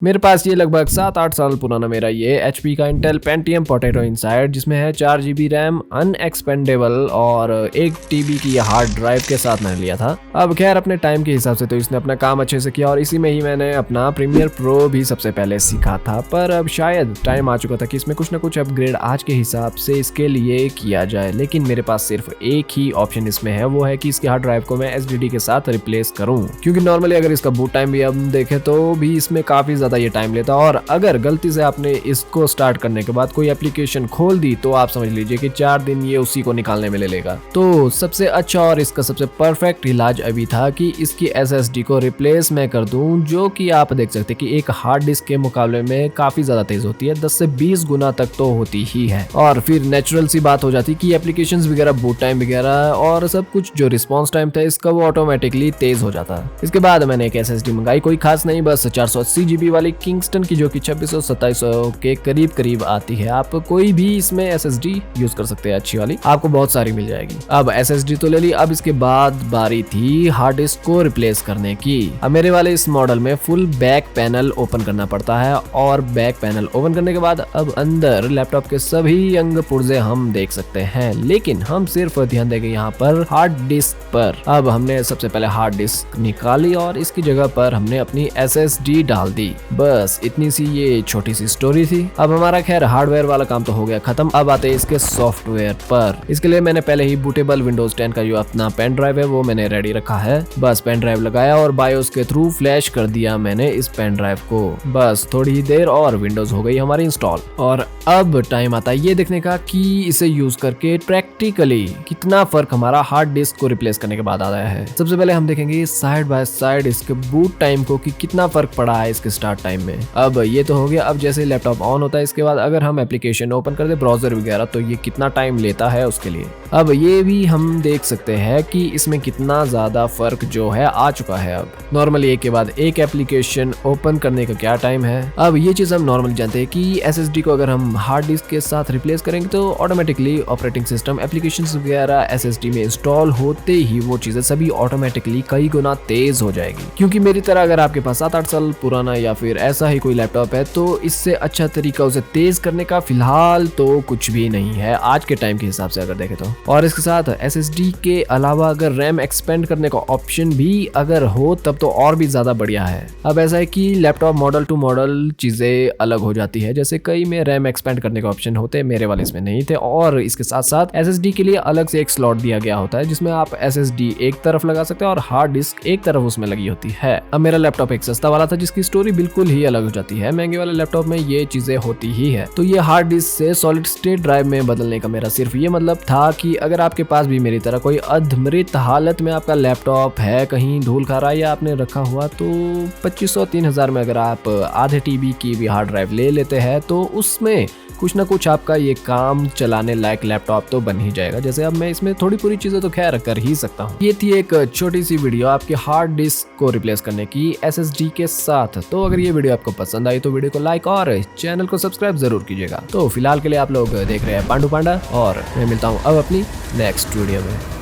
मेरे पास ये लगभग 7-8 साल पुराना मेरा ये HP का इंटेल पेंटियम पोटैटो इनसाइड, जिसमें है 4 GB रैम अनएक्सपेंडेबल और 1 TB की हार्ड ड्राइव के साथ मैंने लिया था। अब खैर अपने टाइम के हिसाब से तो इसने अपना काम अच्छे से किया और इसी में ही मैंने अपना प्रीमियर प्रो भी सबसे पहले सीखा था, पर अब शायद टाइम आ चुका था कि इसमें कुछ ना कुछ अपग्रेड आज के हिसाब से इसके लिए किया जाए। लेकिन मेरे पास सिर्फ एक ही ऑप्शन इसमें है, वो है कि इसकी हार्ड ड्राइव को मैं SSD के साथ रिप्लेस करूँ, क्योंकि नॉर्मली अगर इसका बूट टाइम भी हम देखें तो भी इसमें काफी ये टाइम लेता। और अगर गलती से आपने इसको स्टार्ट करने के बाद कोई एप्लीकेशन खोल दी तो आप समझ लीजिए कि 4 दिन ये उसी को निकालने में ले लेगा। तो सबसे अच्छा और इसका सबसे परफेक्ट इलाज अभी था कि इसकी SSD को रिप्लेस मैं कर दूं, जो कि आप देख सकते हैं कि एक हार्ड डिस्क के मुकाबले में काफी ज्यादा तेज होती है, 10 से 20 गुना तक तो होती ही है। और फिर नेचुरल सी बात हो जाती कि एप्लीकेशंस वगैरह, बूट टाइम वगैरह और सब कुछ जो रिस्पॉन्स टाइम था इसका वो ऑटोमेटिकली तेज हो जाता। इसके बाद मैंने एक SSD मंगाई, कोई खास नहीं, बस 480 GB वाली किंगस्टन की, जो कि 2600-2700 के करीब आती है। आप कोई भी इसमें SSD यूज कर सकते हैं, अच्छी वाली आपको बहुत सारी मिल जाएगी। अब SSD तो ले ली, अब इसके बाद बारी थी हार्ड डिस्क को रिप्लेस करने की। अब मेरे वाले इस मॉडल में फुल बैक पैनल ओपन करना पड़ता है और बैक पैनल ओपन करने के बाद अब अंदर लैपटॉप के सभी अंग पुर्जे हम देख सकते हैं, लेकिन हम सिर्फ ध्यान देंगे यहाँ पर हार्ड डिस्क पर। अब हमने सबसे पहले हार्ड डिस्क निकाली और इसकी जगह पर हमने अपनी SSD डाल दी। बस इतनी सी ये छोटी सी स्टोरी थी। अब हमारा खैर हार्डवेयर वाला काम तो हो गया खत्म। अब आते हैं इसके सॉफ्टवेयर पर। इसके लिए मैंने पहले ही बूटेबल विंडोज 10 का जो अपना पेन ड्राइव है वो मैंने रेडी रखा है। बस पेन ड्राइव लगाया और बायोस के थ्रू फ्लैश कर दिया मैंने इस पेन ड्राइव को। बस थोड़ी ही देर और विंडोज हो गई हमारी इंस्टॉल। और अब टाइम आता है ये देखने का कि इसे यूज करके प्रैक्टिकली कितना फर्क हमारा हार्ड डिस्क को रिप्लेस करने के बाद आ रहा है। सबसे पहले हम देखेंगे साइड बाय साइड इसके बूट टाइम को कि कितना फर्क पड़ा है इसके स्टार्ट टाइम में। अब ये तो हो गया। अब जैसे लैपटॉप ऑन होता है इसके बाद अगर हम एप्लीकेशन ओपन कर दे, ब्राउजर वगैरह, तो ये कितना टाइम लेता है उसके लिए। अब ये भी हम देख सकते हैं कि इसमें कितना ज्यादा फर्क जो है आ चुका है। अब नॉर्मली एक के बाद एक एप्लीकेशन ओपन करने का क्या टाइम है। अब ये चीज हम नॉर्मली जानते हैं कि SSD को अगर हम हार्ड डिस्क के साथ रिप्लेस करेंगे तो ऑटोमेटिकली ऑपरेटिंग सिस्टम, एप्लीकेशंस वगैरह SSD में इंस्टॉल होते ही वो चीजें सभी ऑटोमेटिकली कई गुना तेज हो जाएगी। क्योंकि मेरी तरह अगर आपके पास 7-8 साल पुराना या फिर ऐसा ही कोई लैपटॉप है तो इससे अच्छा तरीका उसे तेज करने का फिलहाल तो कुछ भी नहीं है आज के टाइम के हिसाब से अगर देखें तो। और इसके साथ SSD के अलावा अगर रैम एक्सपेंड करने का ऑप्शन भी अगर हो तब तो और भी ज्यादा बढ़िया है। अब ऐसा है कि लैपटॉप मॉडल टू मॉडल चीजें अलग हो जाती है, जैसे कई में रैम एक्सपेंड करने का ऑप्शन होते हैं, मेरे वाले इसमें नहीं थे। और इसके साथ साथ SSD के लिए अलग से एक स्लॉट दिया गया होता है जिसमें आप SSD एक तरफ लगा सकते हैं और हार्ड डिस्क एक तरफ उसमें लगी होती है। अब मेरा लैपटॉप एक सस्ता वाला था जिसकी स्टोरी बिल्कुल ही अलग हो जाती है। महंगे वाले लैपटॉप में ये चीजें होती ही है। तो ये हार्ड डिस्क से सॉलिड स्टेट ड्राइव में बदलने का मेरा सिर्फ ये मतलब था कि अगर आपके पास भी मेरी तरह कोई अधमृत हालत में आपका लैपटॉप है, कहीं धूल खा रहा है या आपने रखा हुआ, तो 2500-3000 में अगर आप आधे TB की भी हार्ड ड्राइव ले लेते हैं तो उसमें कुछ ना कुछ आपका ये काम चलाने लायक लैपटॉप तो बन ही जाएगा। जैसे अब मैं इसमें थोड़ी पूरी चीजें तो खैर कर ही सकता हूँ। ये थी एक छोटी सी वीडियो आपके हार्ड डिस्क को रिप्लेस करने की SSD के साथ। तो अगर ये वीडियो आपको पसंद आई तो वीडियो को लाइक और चैनल को सब्सक्राइब जरूर कीजिएगा। तो फिलहाल के लिए आप लोग देख रहे हैं पांडू पांडा और मैं मिलता हूँ अब अपनी नेक्स्ट वीडियो में।